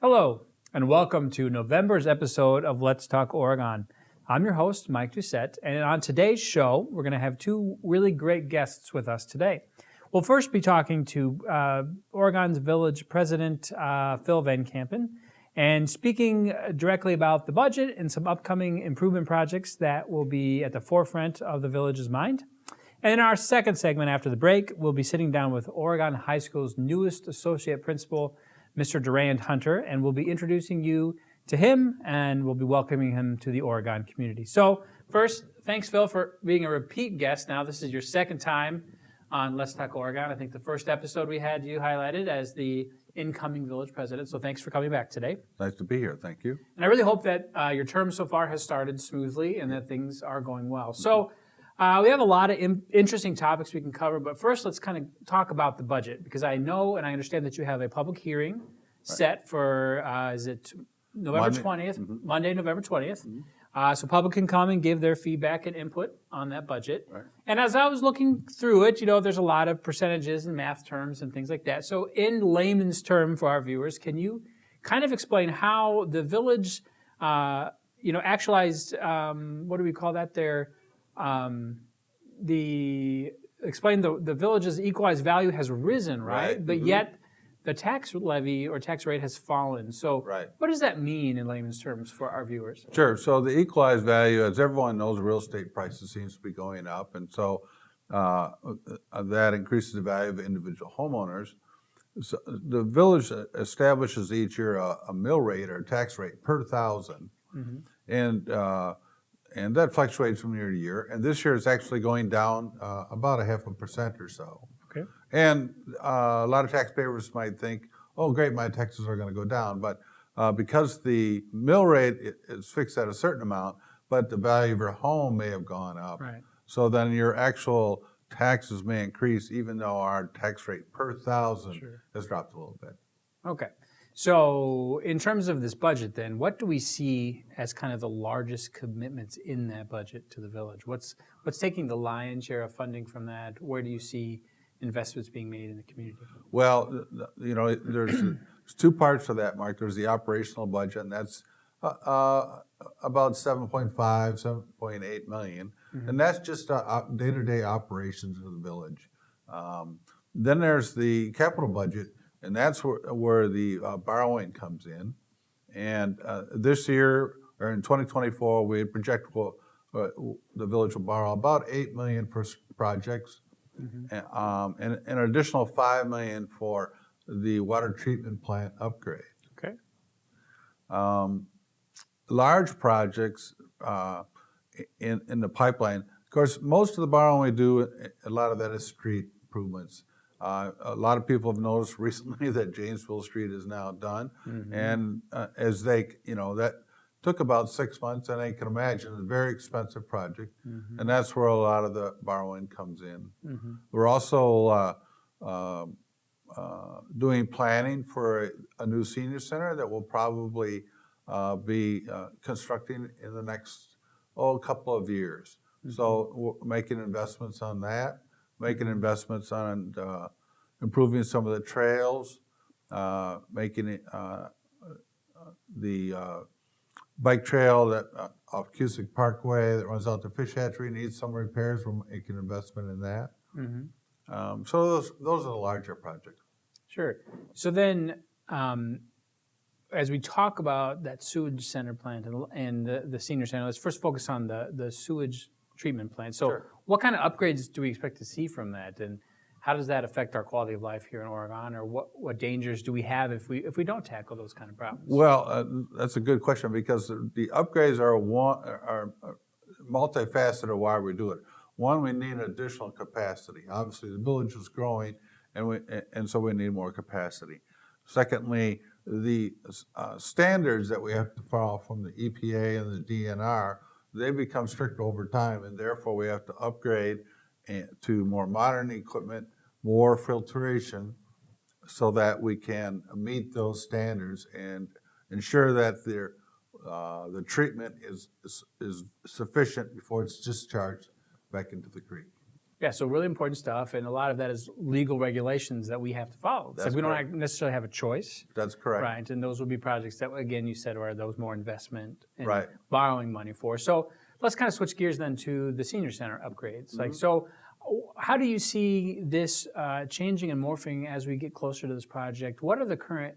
Hello, and welcome to November's episode of Let's Talk Oregon. I'm your host, Mike Ducett, and on today's show, we're going to have two really great guests with us today. We'll first be talking to Oregon's Village President, Phil Van Kampen, and speaking directly about the budget and some upcoming improvement projects that will be at the forefront of the Village's mind. And in our second segment after the break, we'll be sitting down with Oregon High School's newest Associate Principal, Mr. Durand Hunter, and we'll be introducing you to him, and we'll be welcoming him to the Oregon community. So first, thanks, Phil, for being a repeat guest. Now, this is your second time on Let's Talk Oregon. I think the first episode we had you highlighted as the incoming village president, so thanks for coming back today. Nice to be here, thank you. And I really hope that your term so far has started smoothly and that things are going well. So we have a lot of interesting topics we can cover, but first let's kind of talk about the budget, because I know and I understand that you have a public hearing set for, is it November 20th, Monday, November 20th. So public can come and give their feedback and input on that budget. Right. And as I was looking through it, there's a lot of percentages and math terms and things like that. So in layman's term for our viewers, can you kind of explain how the village, actualized, what do we call that there? Explain the village's equalized value has risen, right? But yet the tax levy or tax rate has fallen. So what does that mean in layman's terms for our viewers? Sure. So the equalized value, as everyone knows, real estate prices seems to be going up, and so that increases the value of individual homeowners. So the village establishes each year a mill rate or a tax rate per thousand, and that fluctuates from year to year. And this year it's actually going down about 0.5% or so. Okay. And a lot of taxpayers might think, oh, great, my taxes are going to go down. But because the mill rate is fixed at a certain amount, but the value of your home may have gone up. Right. So then your actual taxes may increase, even though our tax rate per thousand has dropped a little bit. Okay. So in terms of this budget then, what do we see as kind of the largest commitments in that budget to the village? What's taking the lion's share of funding from that? Where do you see investments being made in the community? Well, there's two parts to that, Mark. There's the operational budget, and that's about 7.5, 7.8 million. And that's just day-to-day operations of the village. Then there's the capital budget, and that's where the borrowing comes in. And this year, or in 2024, we project the village will borrow about $8 million for projects, and an additional $5 million for the water treatment plant upgrade. Okay. Large projects in the pipeline. Of course, most of the borrowing we do, a lot of that is street improvements. A lot of people have noticed recently that Janesville Street is now done, and as that took about 6 months, and I can imagine a very expensive project, and that's where a lot of the borrowing comes in. We're also doing planning for a new senior center that will probably be constructing in the next couple of years. So we're making investments on that, making investments on improving some of the trails, making it, the bike trail that off Cusick Parkway that runs out to Fish Hatchery needs some repairs. We're making an investment in that. So those are the larger projects. Sure. So then, as we talk about that sewage center plant and the senior center, let's first focus on the sewage treatment plant. So what kind of upgrades do we expect to see from that, and how does that affect our quality of life here in Oregon, or what dangers do we have if we don't tackle those kind of problems? Well, that's a good question, because the upgrades are multifaceted of why we do it. One, we need additional capacity. Obviously, the village is growing, and so we need more capacity. Secondly, the standards that we have to follow from the EPA and the DNR, they become stricter over time, and therefore we have to upgrade to more modern equipment, more filtration, so that we can meet those standards and ensure that the treatment is sufficient before it's discharged back into the creek. Yeah, so really important stuff, and a lot of that is legal regulations that we have to follow. It's That's like we correct. don't necessarily have a choice, That's correct. right? And those will be projects that, again, you said are those more investment and Right. borrowing money for. So let's kind of switch gears then to the senior center upgrades. Mm-hmm. Like, so how do you see this changing and morphing as we get closer to this project? What are the current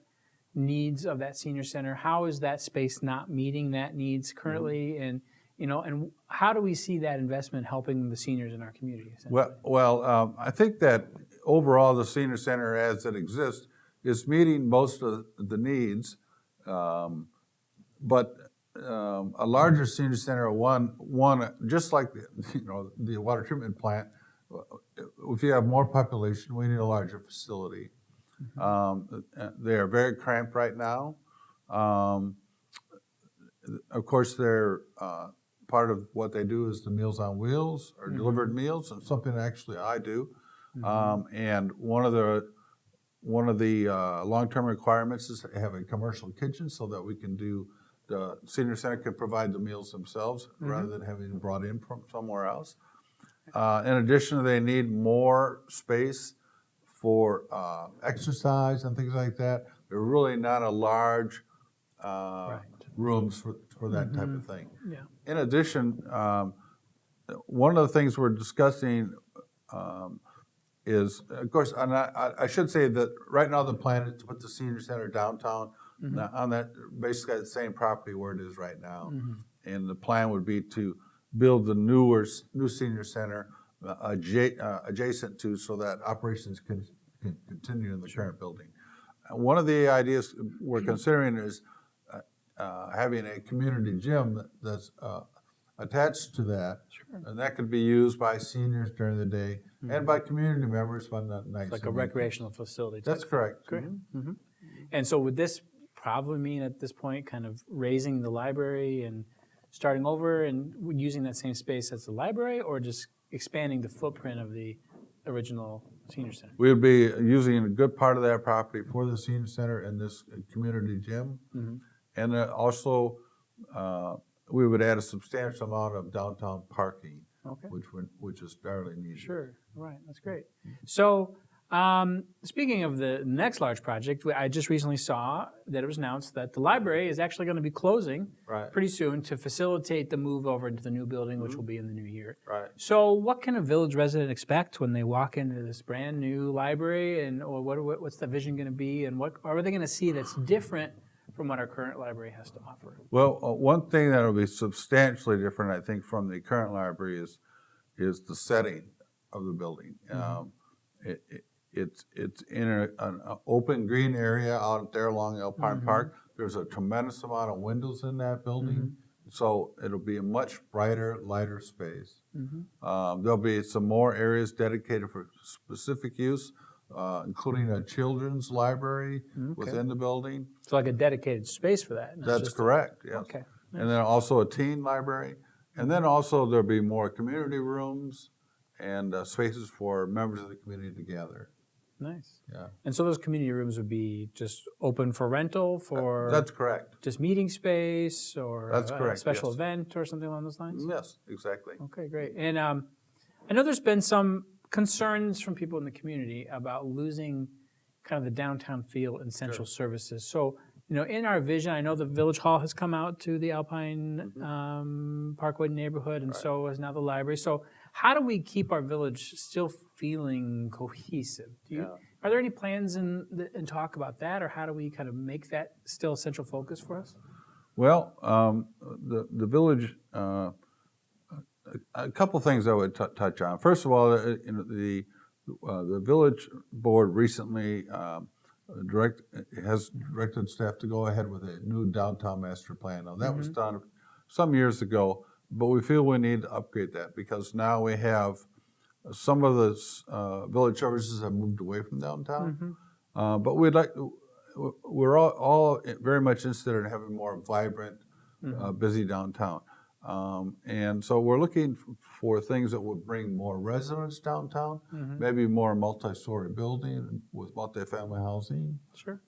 needs of that senior center? How is that space not meeting that needs currently? Mm-hmm. And and how do we see that investment helping the seniors in our community? Well, I think that overall the senior center as it exists is meeting most of the needs, but a larger senior center, one just like the water treatment plant. If you have more population, we need a larger facility. They are very cramped right now. Of course, they're part of what they do is the Meals on Wheels or delivered meals, and something actually I do. And one of the long-term requirements is to have a commercial kitchen so that we can do the senior center can provide the meals themselves rather than having them brought in from somewhere else. In addition, they need more space for exercise and things like that. They're really not a large rooms for that type of thing. Yeah. In addition, one of the things we're discussing is, of course, and I should say that right now the plan is to put the senior center downtown on that basically the same property where it is right now. And the plan would be to build the new senior center adjacent to so that operations can continue in the current building. One of the ideas we're considering is having a community gym that's attached to that, and that could be used by seniors during the day and by community members on the nights. Like a recreational facility. That's correct. Great. And so would this probably mean at this point kind of raising the library and starting over and using that same space as the library, or just expanding the footprint of the original senior center? We would be using a good part of that property for the senior center and this community gym. And also, we would add a substantial amount of downtown parking, which is fairly needed. Sure, right, that's great. So, speaking of the next large project, I just recently saw that it was announced that the library is actually going to be closing pretty soon to facilitate the move over into the new building, which will be in the new year. Right. So, what can a village resident expect when they walk into this brand new library, or what's the vision going to be, and what are they going to see that's different from what our current library has to offer? Well, one thing that will be substantially different, I think, from the current library is the setting of the building. It's in an open green area out there along Alpine Park. There's a tremendous amount of windows in that building, so it'll be a much brighter, lighter space. There'll be some more areas dedicated for specific use, including a children's library within the building. So like a dedicated space for that. That's correct, yes. Okay. And then also a teen library. And then also there'll be more community rooms and spaces for members of the community to gather. Nice. Yeah. And so those community rooms would be just open for rental for That's correct. just meeting space, or That's correct, a special yes. event or something along those lines? Yes, exactly. Okay, great. And I know there's been some concerns from people in the community about losing kind of the downtown feel and central services. So, in our vision, I know the Village Hall has come out to the Alpine Parkway neighborhood, and so is now the library. So how do we keep our village still feeling cohesive? Are there any plans and talk about that, or how do we kind of make that still a central focus for us? Well, the village, a couple things I would touch on. First of all, the village board recently has directed staff to go ahead with a new downtown master plan. Now that was done some years ago, but we feel we need to upgrade that because now we have some of the village services have moved away from downtown. But we're all very much interested in having more vibrant, busy downtown. And so we're looking for things that would bring more residents downtown, maybe more multi-story building with multi-family housing. Sure.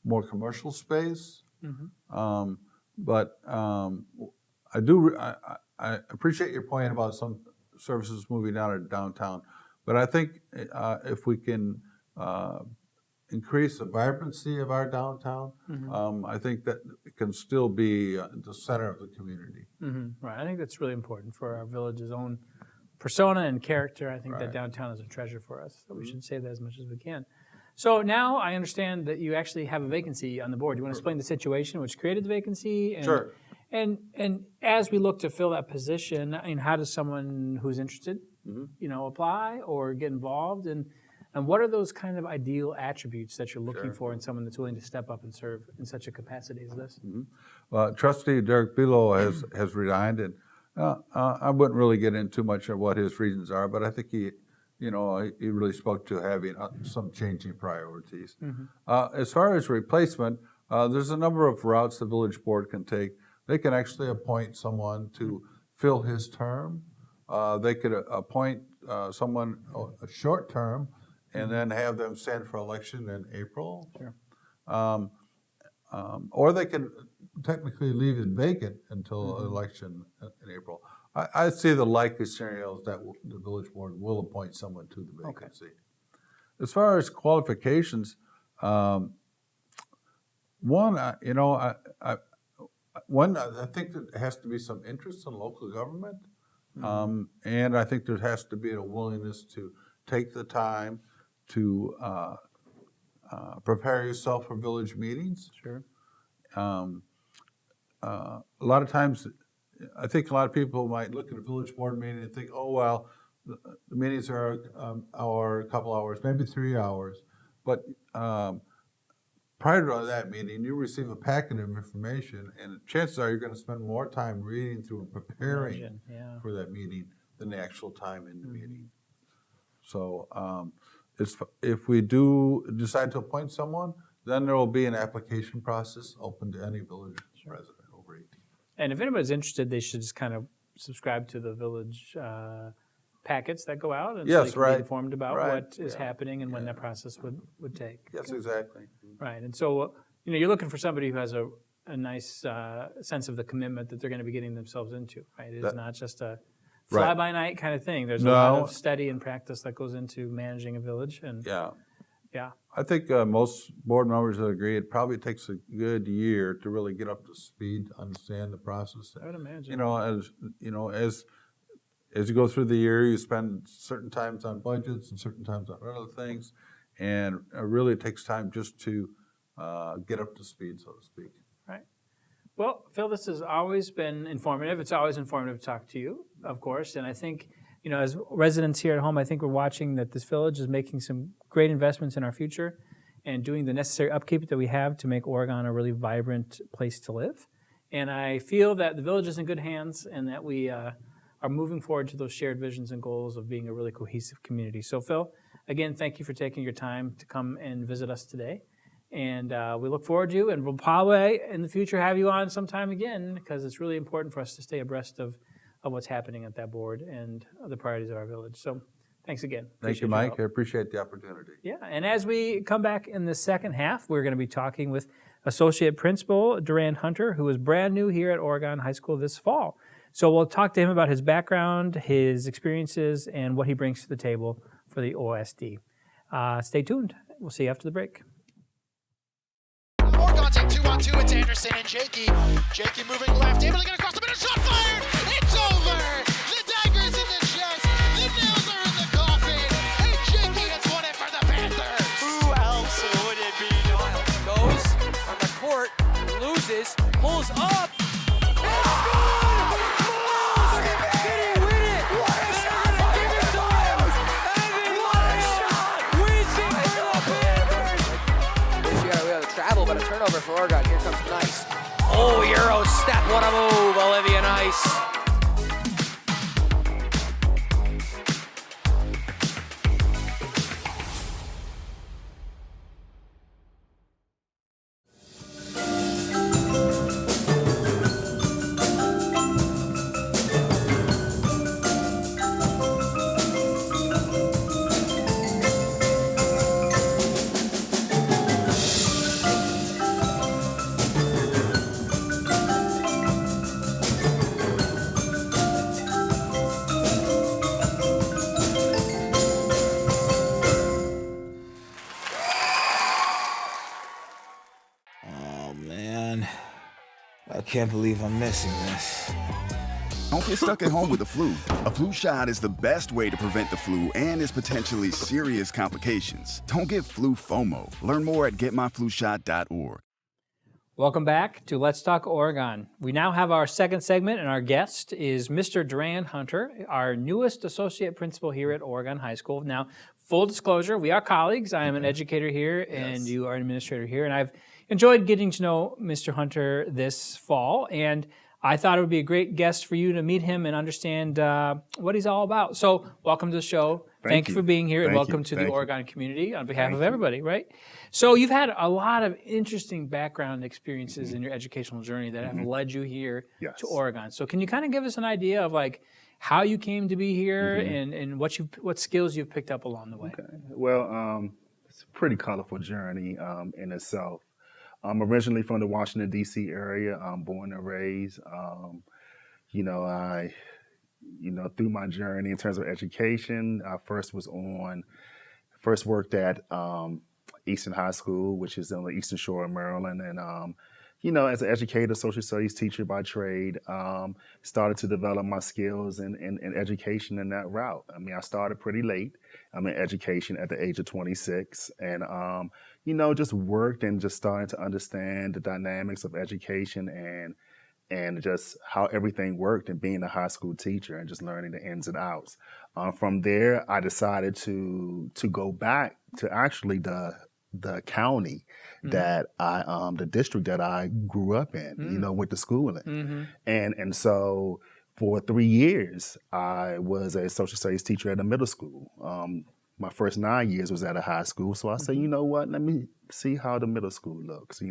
More commercial space. But I appreciate your point about services moving down to downtown. But I think if we can increase the vibrancy of our downtown, I think that it can still be the center of the community. Right. I think that's really important for our village's own persona and character. I think that downtown is a treasure for us, so we should save that as much as we can. So now I understand that you actually have a vacancy on the board. Do you want to explain the situation which created the vacancy? And, Sure. And as we look to fill that position, I mean, how does someone who's interested, apply or get involved? And what are those kind of ideal attributes that you're looking for in someone that's willing to step up and serve in such a capacity as this? Well, Trustee Derek Bilo has resigned, and I wouldn't really get into too much of what his reasons are, but I think he really spoke to having some changing priorities. As far as replacement, there's a number of routes the village board can take. They can actually appoint someone to fill his term. They could appoint someone a short term and then have them stand for election in April. Or they can technically leave it vacant until election in April. I see the likely scenarios that the village board will appoint someone to the vacancy. As far as qualifications, I think there has to be some interest in local government, and I think there has to be a willingness to take the time to prepare yourself for village meetings. A lot of times, I think a lot of people might look at a village board meeting and think, oh, well, the meetings are an hour, a couple hours, maybe 3 hours. But prior to that meeting, you receive a packet of information, and chances are you're going to spend more time reading through and preparing for that meeting than the actual time in the meeting. So if we do decide to appoint someone, then there will be an application process open to any village resident over 18. And if anybody's interested, they should just kind of subscribe to the village packets that go out, and so they can be informed about what is happening and when that process would take. Yes, exactly. Right, and so you're looking for somebody who has a nice sense of the commitment that they're going to be getting themselves into. Right, it is not just a fly-by-night kind of thing. There's a lot of study and practice that goes into managing a village. And I think most board members would agree it probably takes a good year to really get up to speed, to understand the process. I would imagine. As you go through the year, you spend certain times on budgets and certain times on other things, and it really takes time just to get up to speed, so to speak. Right. Well, Phil, this has always been informative. It's always informative to talk to you, of course, and I think as residents here at home, I think we're watching that this village is making some great investments in our future and doing the necessary upkeep that we have to make Oregon a really vibrant place to live. And I feel that the village is in good hands and that we are moving forward to those shared visions and goals of being a really cohesive community. So, Phil, again, thank you for taking your time to come and visit us today. And we look forward to you, and we'll probably in the future have you on sometime again, because it's really important for us to stay abreast of what's happening at that board and the priorities of our village. So thanks again. Thank you, Mike. I appreciate the opportunity. Yeah, and as we come back in the second half, we're going to be talking with Associate Principal Durand Hunter, who is brand new here at Oregon High School this fall. So we'll talk to him about his background, his experiences, and what he brings to the table for the OSD. Stay tuned. We'll see you after the break. Oregon take 2-on-2. It's Anderson and Jakey. Jakey moving left, able to get across the middle. Shot fired. It's over. The dagger's in the chest. The nails are in the coffin. And Jakey has won it for the Panthers. Who else would it be? Goes on the court, loses, pulls up. But a turnover for Oregon. Here comes Nice. Oh, Euro step. What a move, Olivia Nice. can't believe I'm missing this. Don't get stuck at home with the flu. A flu shot is the best way to prevent the flu and its potentially serious complications. Don't get flu FOMO. Learn more at getmyflushot.org. Welcome back to Let's Talk Oregon. We now have our second segment, and our guest is Mr. Durand Hunter, our newest associate principal here at Oregon High School. Now, full disclosure, we are colleagues. I am an educator here, and you are an administrator here, and I've enjoyed getting to know Mr. Hunter this fall, and I thought it would be a great guest for you to meet him and understand what he's all about. So, welcome to the show. Thank you for being here, and welcome to the Oregon community on behalf of everybody, right? So, you've had a lot of interesting background experiences in your educational journey that have led you here to Oregon. So, can you kind of give us an idea of like how you came to be here and what skills you've picked up along the way? Okay. Well, it's a pretty colorful journey in itself. I'm originally from the Washington, D.C. area. I'm born and raised. Through my journey in terms of education, I first worked at Eastern High School, which is on the Eastern Shore of Maryland. And, as an educator, social studies teacher by trade, started to develop my skills in education in that route. I mean, I started pretty late. I'm in education at the age of 26 and, just worked and just started to understand the dynamics of education and just how everything worked and being a high school teacher and just learning the ins and outs. From there, I decided to go back to actually the county that the district that I grew up in, went to school in. And so for 3 years, I was a social studies teacher at a middle school. My first 9 years was at a high school. So I said, you know what, let me see how the middle school looks,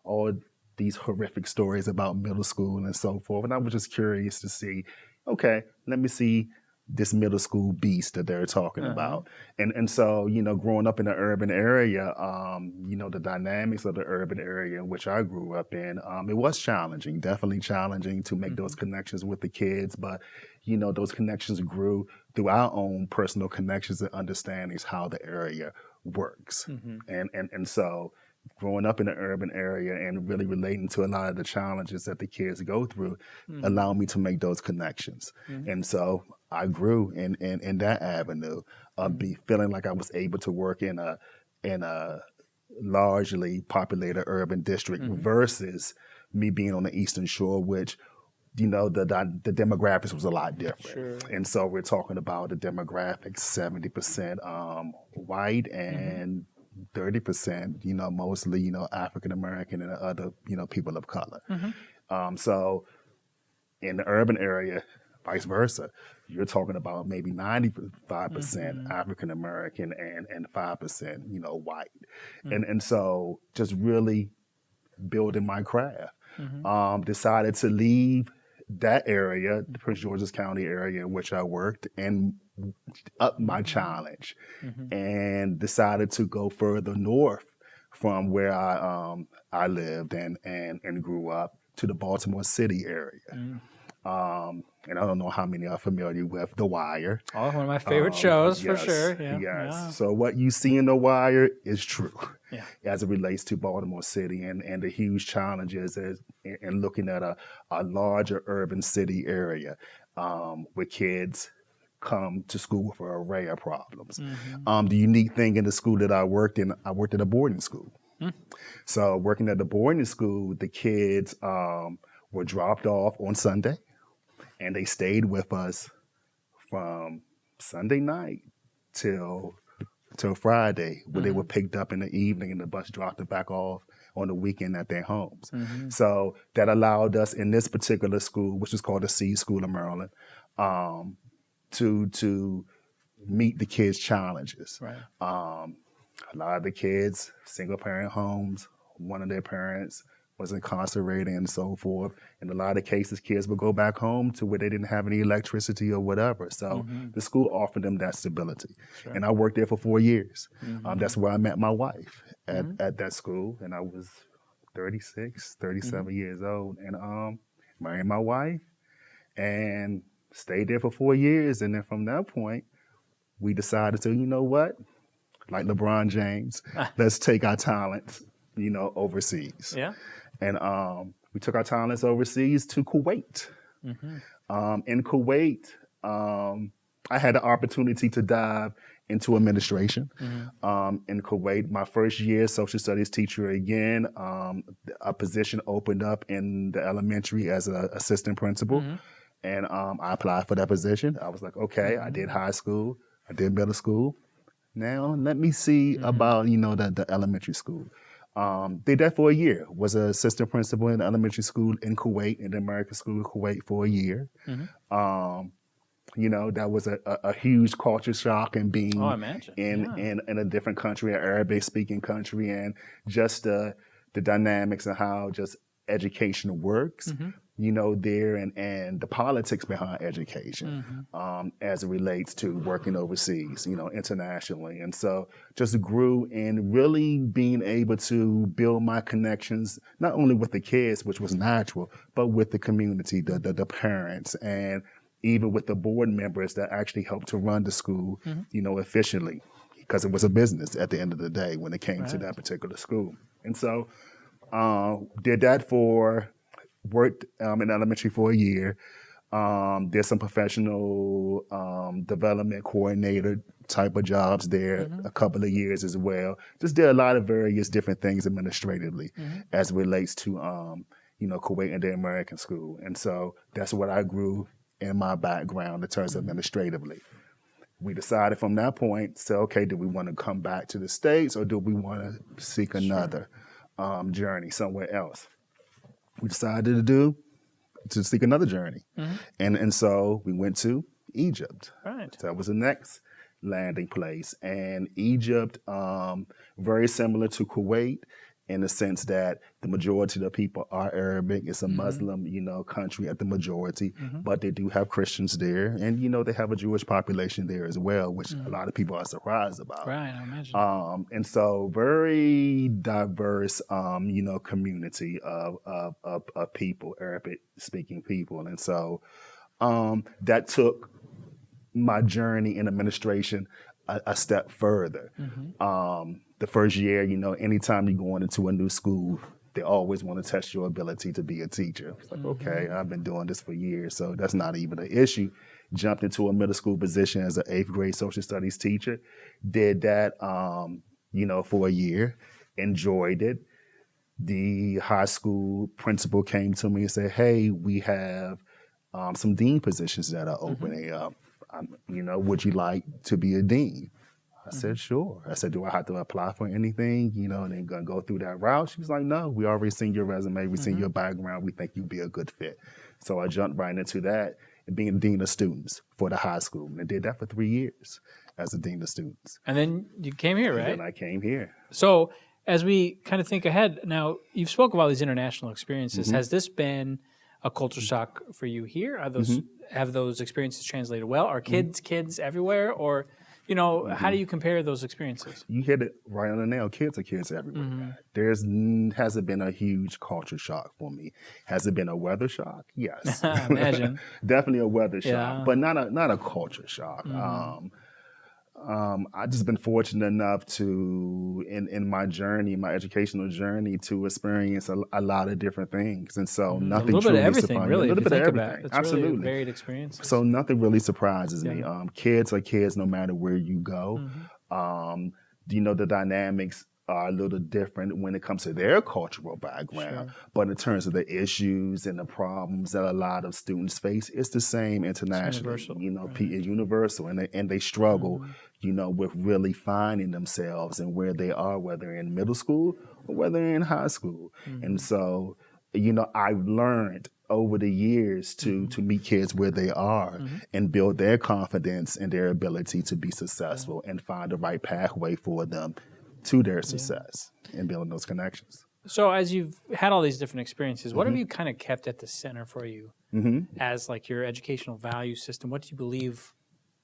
all these horrific stories about middle school and so forth. And I was just curious to see, okay, let me see this middle school beast that they're talking about. And so, growing up in the urban area, the dynamics of the urban area in which I grew up in, it was challenging, definitely challenging to make those connections with the kids. But, those connections grew through our own personal connections and understandings how the area works. And so growing up in the urban area and really relating to a lot of the challenges that the kids go through allowed me to make those connections. And so I grew in that avenue of feeling like I was able to work in a largely populated urban district versus me being on the Eastern Shore, which the demographics was a lot different. And so we're talking about the demographics, 70% white and 30%, mostly, African American and other, people of color. So in the urban area, vice versa, you're talking about maybe 95% African American and 5%, white. And so just really building my craft. Decided to leave that area, the Prince George's County area in which I worked, and up my challenge and decided to go further north from where I lived and grew up to the Baltimore City area. And I don't know how many are familiar with The Wire. Oh, one of my favorite shows, for sure. Yes. Yeah. So what you see in The Wire is true as it relates to Baltimore City and the huge challenges in looking at a larger urban city area where kids come to school with an array of problems. The unique thing in the school that I worked in, I worked at a boarding school. So working at the boarding school, the kids were dropped off on Sunday, and they stayed with us from Sunday night till Friday, where they were picked up in the evening and the bus dropped them back off on the weekend at their homes. So that allowed us in this particular school, which is called the Seed School of Maryland, to meet the kids' challenges. A lot of the kids, single parent homes, one of their parents was incarcerated and so forth. In a lot of cases, kids would go back home to where they didn't have any electricity or whatever. So the school offered them that stability. And I worked there for 4 years. That's where I met my wife at that school. And I was 36, 37 years old. And married my wife and stayed there for 4 years. And then from that point, we decided to, you know what? Like LeBron James, let's take our talents, overseas. And we took our talents overseas to Kuwait. In Kuwait, I had the opportunity to dive into administration. In Kuwait, my first year social studies teacher again, a position opened up in the elementary as an assistant principal. And I applied for that position. I was like, okay, I did high school, I did middle school. Now let me see about, the elementary school. Did that for a year. Was an assistant principal in elementary school in Kuwait, in the American School of Kuwait for a year. That was a huge culture shock and being I imagine. in a different country, an Arabic speaking country, and just the dynamics and how just education works, there and the politics behind education as it relates to working overseas, internationally. And so just grew in really being able to build my connections, not only with the kids, which was natural, but with the community, the parents, and even with the board members that actually helped to run the school, efficiently, because it was a business at the end of the day when it came to that particular school. And so did that worked in elementary for a year, did some professional development coordinator type of jobs there a couple of years as well. Just did a lot of various different things administratively as it relates to, Kuwait and the American school. And so that's what I grew in my background in terms of administratively. We decided from that point, so, okay, do we want to come back to the States or do we want to seek another journey somewhere else? We decided to seek another journey. And so we went to Egypt. Right. So that was the next landing place. And Egypt, very similar to Kuwait in the sense that the majority of the people are Arabic. It's a Muslim, country at the majority, but they do have Christians there. And, they have a Jewish population there as well, which a lot of people are surprised about. Right, I imagine. And so very diverse, community of people, Arabic speaking people. And so that took my journey in administration a step further. The first year, anytime you're going into a new school, they always want to test your ability to be a teacher. It's like, okay, I've been doing this for years, so that's not even an issue. Jumped into a middle school position as an 8th grade social studies teacher. Did that, for a year. Enjoyed it. The high school principal came to me and said, hey, we have some dean positions that are opening up. Would you like to be a dean? I said, sure. I said, do I have to apply for anything? And then gonna go through that route? She was like, no, we already seen your resume. We seen your background. We think you'd be a good fit. So I jumped right into that and being dean of students for the high school. And I did that for 3 years as a dean of students. And then you came here, right? And then I came here. So as we kind of think ahead, now you've spoke about these international experiences. Has this been a culture shock for you here? Are those have those experiences translated well? Are kids everywhere? Or how do you compare those experiences? You hit it right on the nail. Kids are kids everywhere. Hasn't been a huge culture shock for me. Has it been a weather shock? Yes. Imagine. Definitely a weather shock, but not a culture shock. I've just been fortunate enough to, in my journey, my educational journey, to experience a lot of different things. And so nothing a little truly bit of everything, surprised really, me. A little if bit you of think everything. about it. It's Absolutely. really varied experiences. So nothing really surprises me. Kids are kids no matter where you go. The dynamics are a little different when it comes to their cultural background. But in terms of the issues and the problems that a lot of students face, it's the same internationally. It's universal. Universal. And they struggle, with really finding themselves and where they are, whether in middle school or whether in high school. And so, I've learned over the years to meet kids where they are and build their confidence and their ability to be successful and find the right pathway for them to their success and building those connections. So as you've had all these different experiences, what have you kind of kept at the center for you as like your educational value system? What do you believe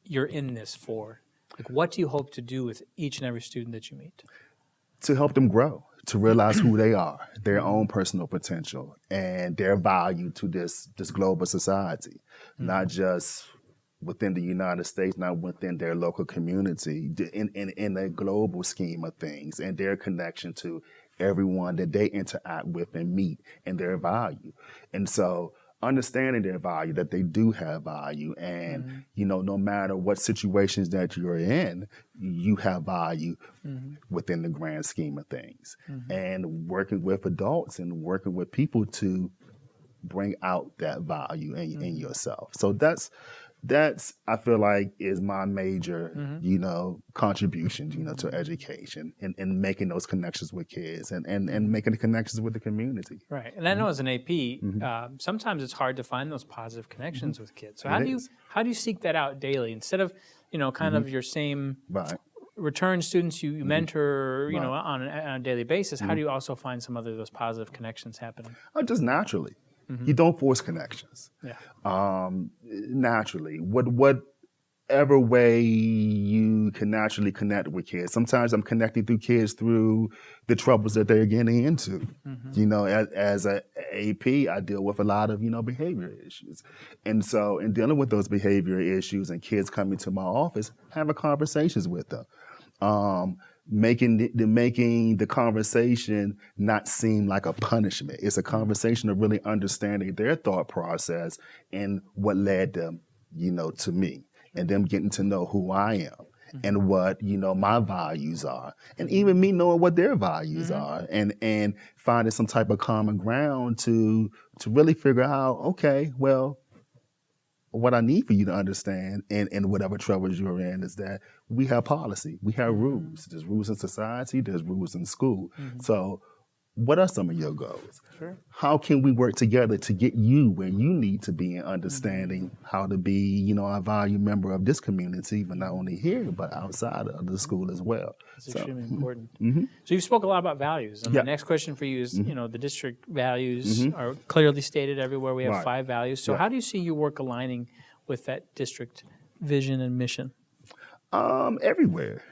you're in this for? Like, what do you hope to do with each and every student that you meet? To help them grow, to realize who they are, their own personal potential, and their value to this global society, not just within the United States, not within their local community, in a global scheme of things, and their connection to everyone that they interact with and meet and their value. And so understanding their value, that they do have value, and no matter what situations that you're in, you have value within the grand scheme of things. And working with adults and working with people to bring out that value in yourself. So that's I feel like is my major, contribution, to education and making those connections with kids and making the connections with the community. Right, and I know as an AP, sometimes it's hard to find those positive connections with kids. So how do you seek that out daily instead of kind of your same return students you mentor on a daily basis? How do you also find some other those positive connections happening? Just naturally. You don't force connections. Yeah. Naturally, whatever way you can naturally connect with kids. Sometimes I'm connecting through kids through the troubles that they're getting into. As a AP, I deal with a lot of behavior issues, and so in dealing with those behavior issues and kids coming to my office, having conversations with them. Making the conversation not seem like a punishment. It's a conversation of really understanding their thought process and what led them, to me, and them getting to know who I am and what, my values are, and even me knowing what their values are, and finding some type of common ground to really figure out, okay, well, what I need for you to understand in whatever troubles you're in is that we have policy, we have rules. There's rules in society, there's rules in school. So what are some of your goals? Sure. How can we work together to get you where you need to be in understanding how to be, a valued member of this community, but not only here, but outside of the school as well. It's extremely important. So you've spoke a lot about values. And Yeah. the next question for you is, the district values are clearly stated everywhere. We have Right. 5 values. So how do you see your work aligning with that district vision and mission? Everywhere.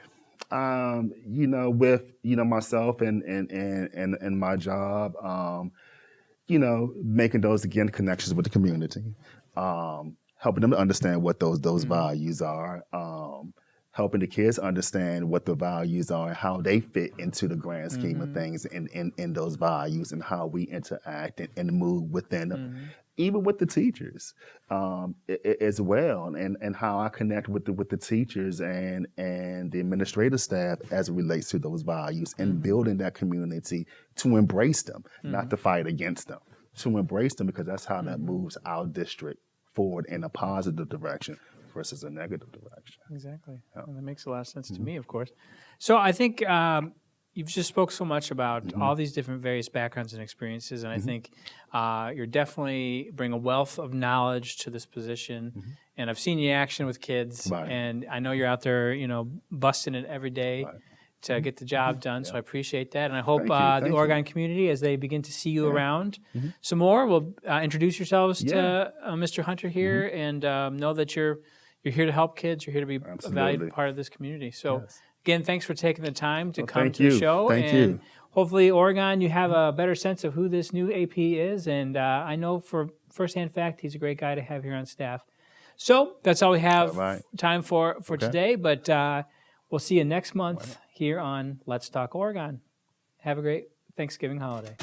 With myself and my job, making those again connections with the community, helping them to understand what those values are, helping the kids understand what the values are and how they fit into the grand scheme of things in those values and how we interact and move within them. Even with the teachers as well, and how I connect with the teachers and the administrative staff as it relates to those values and building that community to embrace them, not to fight against them, to embrace them, because that's how that moves our district forward in a positive direction versus a negative direction. Exactly. Yeah. Well, that makes a lot of sense to me, of course. So I think you've just spoke so much about all these different various backgrounds and experiences, and I think you're definitely bring a wealth of knowledge to this position. And I've seen you in action with kids, and I know you're out there, busting it every day to get the job done. So I appreciate that, and I hope the Oregon community, as they begin to see you around some more, will introduce yourselves to Mr. Hunter here, and know that you're here to help kids. You're here to be a valued part of this community. So. Again, thanks for taking the time to come to the show. Thank you. you. Hopefully, Oregon, you have a better sense of who this new AP is. And I know for firsthand fact, he's a great guy to have here on staff. So that's all we have time for today. But we'll see you next month here on Let's Talk Oregon. Have a great Thanksgiving holiday.